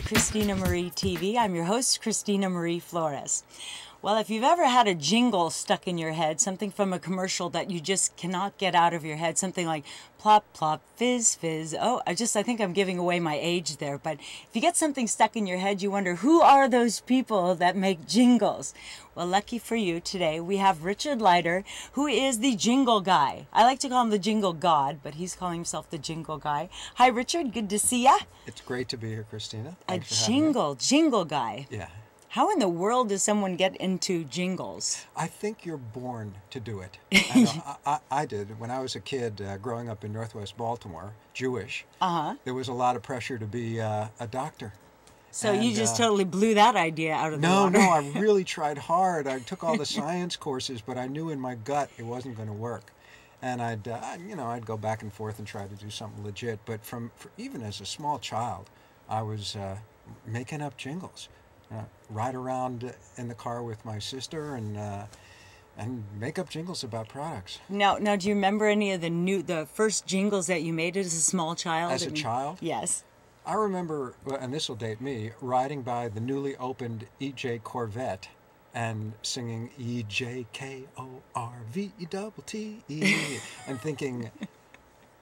Christina Marie TV. I'm your host, Christina Marie Flores. Well, if you've ever had a jingle stuck in your head, something from a commercial that you just cannot get out of your head, something like plop, plop, fizz, fizz. Oh, I think I'm giving away my age there. But if you get something stuck in your head, you wonder, who are those people that make jingles? Well, lucky for you, today we have Richard Leiter, who is the Jingle Guy. I like to call him the Jingle God, but he's calling himself the Jingle Guy. Hi, Richard. Good to see ya. It's great to be here, Christina. Thanks for having me. Jingle Guy. Yeah. How in the world does someone get into jingles? I think you're born to do it. I did. When I was a kid growing up in Northwest Baltimore, Jewish, there was a lot of pressure to be a doctor. So you just totally blew that idea out of the water. No, I really tried hard. I took all the science courses, but I knew in my gut it wasn't going to work. And I'd go back and forth and try to do something legit. But even as a small child, I was making up jingles. Ride around in the car with my sister and make up jingles about products. Now, do you remember any of the first jingles that you made as a small child? As a child? Yes. I remember, and this will date me, riding by the newly opened EJ Corvette and singing EJKORVETTE and thinking,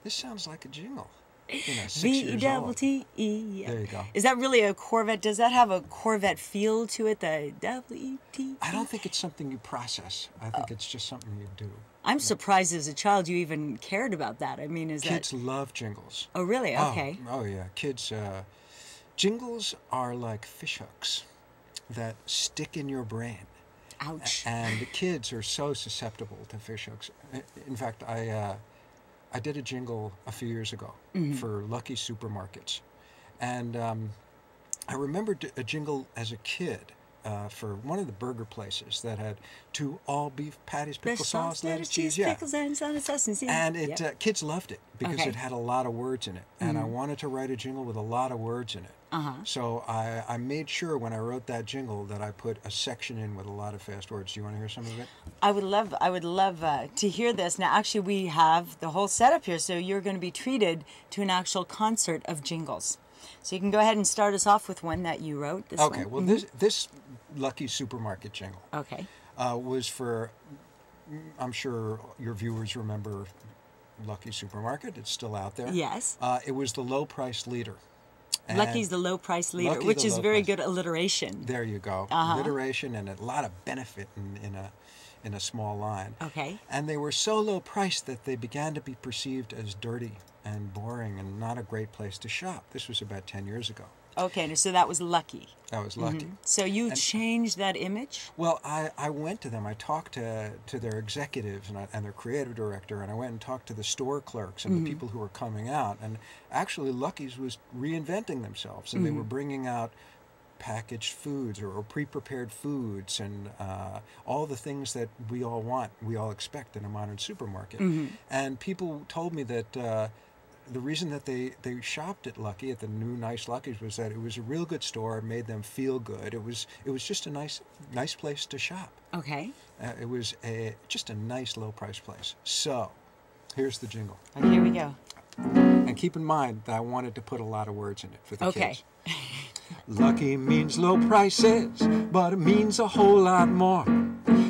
this sounds like a jingle. 6 years old. V-E-T-T-E. There you go. Is that really a Corvette? Does that have a Corvette feel to it, the W-E-T? I don't think it's something you process. I think it's just something you do. I'm surprised as a child you even cared about that. I mean, Kids love jingles. Oh, really? Okay. Oh yeah. Kids, jingles are like fish hooks that stick in your brain. Ouch. And the kids are so susceptible to fish hooks. In fact, I did a jingle a few years ago for Lucky Supermarkets. And I remembered a jingle as a kid for one of the burger places that had 2 all-beef patties, pickle sauce, lettuce, cheese. Pickles, and sauce, and kids loved it because it had a lot of words in it. And I wanted to write a jingle with a lot of words in it. So I made sure when I wrote that jingle that I put a section in with a lot of fast words. Do you want to hear some of it? I would love to hear this. Now, actually, we have the whole setup here, so you're going to be treated to an actual concert of jingles. So you can go ahead and start us off with one that you wrote. Okay. Well, this Lucky Supermarket jingle was for, I'm sure your viewers remember Lucky Supermarket. It's still out there. Yes. It was the low price leader. And Lucky's the low price leader, which is very good alliteration. There you go. Alliteration and a lot of benefit in a small line. Okay. And they were so low priced that they began to be perceived as dirty and boring and not a great place to shop. This was about 10 years ago. Okay, so that was Lucky. That was Lucky. So you changed that image? Well, I went to them. I talked to their executives and their creative director, and I went and talked to the store clerks and the people who were coming out. And actually, Lucky's was reinventing themselves, and they were bringing out packaged foods or pre-prepared foods and all the things that we all want, we all expect in a modern supermarket. And people told me that the reason that they shopped at Lucky, at the new nice Lucky's, was that it was a real good store. It made them feel good. It was just a nice place to shop. Okay. It was just a nice low price place. So, here's the jingle. Okay, here we go. And keep in mind that I wanted to put a lot of words in it for the kids. Lucky means low prices, but it means a whole lot more.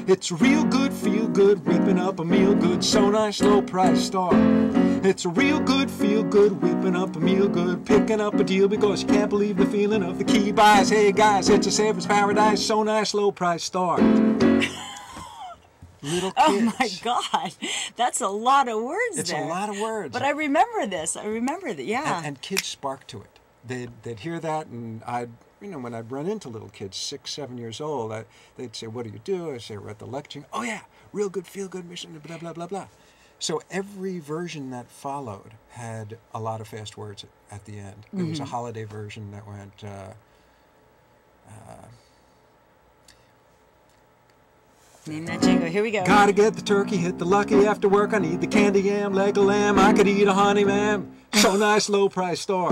It's real good, feel good, whipping up a meal good, so nice, low price store. It's a real good, feel good, whipping up a meal good, picking up a deal because you can't believe the feeling of the key buys. Hey guys, it's a saver's paradise, so nice, low price store. Little kids. Oh my God, that's a lot of words. It's a lot of words. But I remember this. I remember that. Yeah. And kids spark to it. They'd hear that, and when I'd run into little kids, 6, 7 years old, they'd say, "What do you do?" I'd say, "We're at the lecture." "Oh yeah, real good, feel good mission, blah blah blah blah." So every version that followed had a lot of fast words at the end. There was a holiday version that went. Name that jingle. Here we go. Gotta get the turkey, hit the Lucky after work. I need the candy yam, leg of lamb. I could eat a honey, ma'am. So nice, low price store.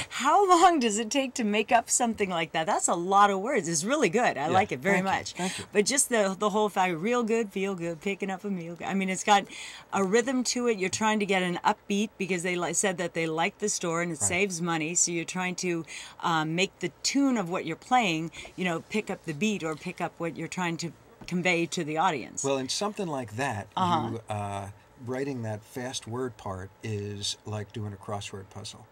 How long does it take to make up something like that? That's a lot of words. It's really good. I like it very much. Thank you. But just the whole fact, real good, feel good, picking up a meal. I mean, it's got a rhythm to it. You're trying to get an upbeat because they said that they like the store and it saves money. So you're trying to make the tune of what you're playing, you know, pick up the beat or pick up what you're trying to convey to the audience. Well, in something like that, writing that fast word part is like doing a crossword puzzle.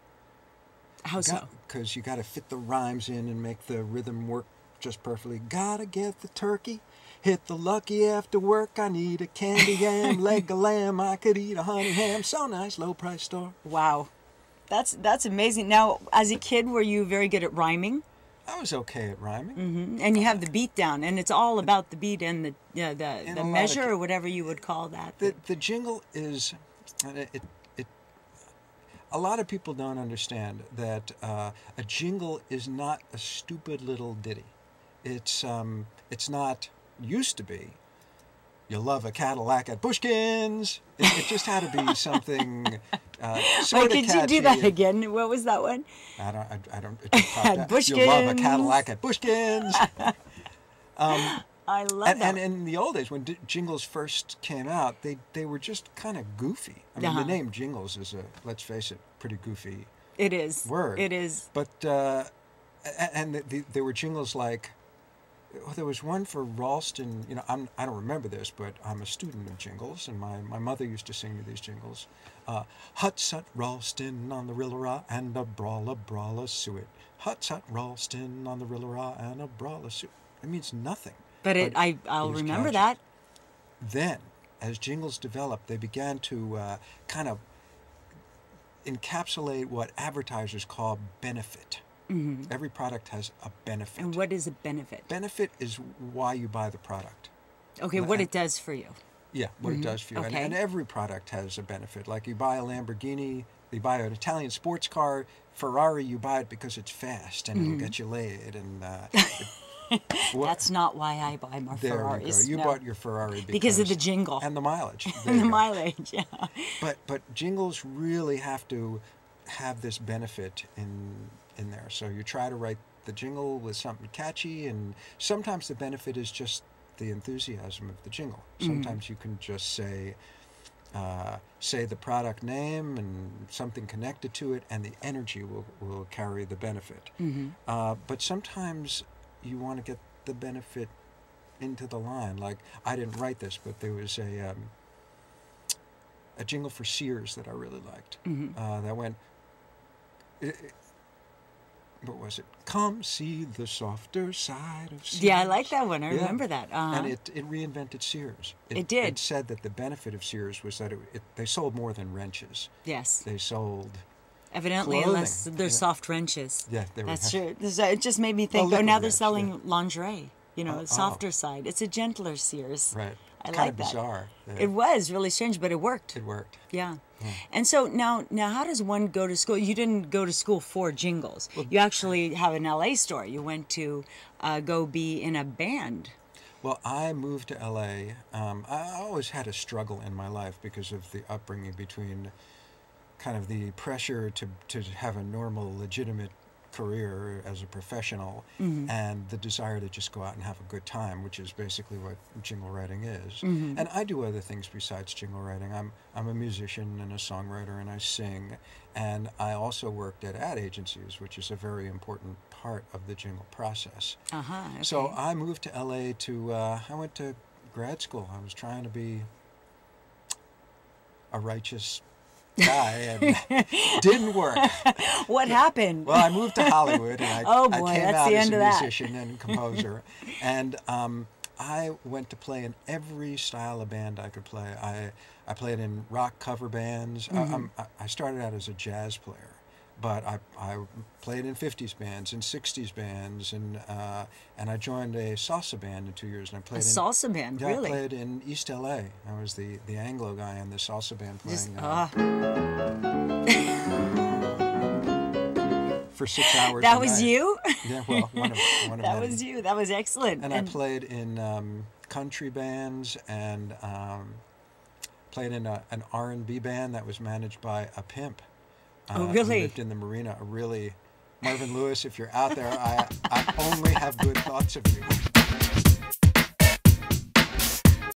How so? Because you got to fit the rhymes in and make the rhythm work just perfectly. Gotta get the turkey, hit the lucky after work. I need a candy yam, leg of lamb. I could eat a honey ham. So nice, low price store. Wow, that's amazing. Now, as a kid, were you very good at rhyming? I was okay at rhyming. Mm-hmm. And you have the beat down, and it's all about the beat and the measure or whatever you would call that. The jingle is, a lot of people don't understand that a jingle is not a stupid little ditty. It's not, used to be, you love a Cadillac at Bushkin's. It just had to be something sort of catchy. Could you do that again? What was that one? I don't. It just popped out. Bushkin's. You love a Cadillac at Bushkin's. I love that. And in the old days, when jingles first came out, they were just kind of goofy. I mean, the name jingles is let's face it, pretty goofy. It is. Word. It is. But there were jingles like, there was one for Ralston. You know, I don't remember this, but I'm a student of jingles, and my mother used to sing me these jingles. Hut-sut Ralston on the Rilla-Ra and a brawler suet. Hut-sut Ralston on the Rilla-Ra and a brawler suet. It means nothing. But I'll remember that. Then, as jingles developed, they began to kind of encapsulate what advertisers call benefit. Mm-hmm. Every product has a benefit. And what is a benefit? Benefit is why you buy the product. Okay, what it does for you. Yeah, what it does for you. Okay. And every product has a benefit. Like you buy a Lamborghini, you buy an Italian sports car, Ferrari, you buy it because it's fast and it'll get you laid. And that's not why I buy my Ferraris. You bought your Ferrari because of the jingle. And the mileage. And the mileage, yeah. But jingles really have to have this benefit in there. So you try to write the jingle with something catchy, and sometimes the benefit is just the enthusiasm of the jingle. Sometimes you can just say the product name and something connected to it, and the energy will carry the benefit. But sometimes you want to get the benefit into the line. Like, I didn't write this, but there was a jingle for Sears that I really liked. That went, what was it? Come see the softer side of Sears. Yeah, I like that one. I remember that. And it reinvented Sears. It did. It said that the benefit of Sears was that they sold more than wrenches. Yes. They sold evidently, clothing. Unless they're soft wrenches. Yeah, that's true. It just made me think, now they're selling lingerie. You know, softer side. It's a gentler Sears. Right. I kind like of that. bizarre. It was really strange, but it worked. It worked. Yeah. And so now how does one go to school? You didn't go to school for jingles. You actually have an LA story. You went to go be in a band. Well, I moved to LA. I always had a struggle in my life because of the upbringing between kind of the pressure to have a normal, legitimate career as a professional and the desire to just go out and have a good time, which is basically what jingle writing is. And I do other things besides jingle writing. I'm a musician and a songwriter, and I sing, and I also worked at ad agencies, which is a very important part of the jingle process. Okay. So I moved to LA I went to grad school. I was trying to be a righteous guy, and didn't work. What happened? Well, I moved to Hollywood, and I came that's out the as end a of that. musician and composer. And I went to play in every style of band I could play. I played in rock cover bands. I started out as a jazz player, but I played in 50s bands and 60s bands, and I joined a salsa band in 2 years. And I played salsa band, yeah, really? I played in East LA. I was the Anglo guy in the salsa band playing for 6 hours. That was you? Yeah, well, one of that many. was you. That was excellent. And I played in country bands, and played in an R&B band that was managed by a pimp. Oh, who really? lived in the marina. A really, Marvin Lewis, if you're out there, I only have good thoughts of you.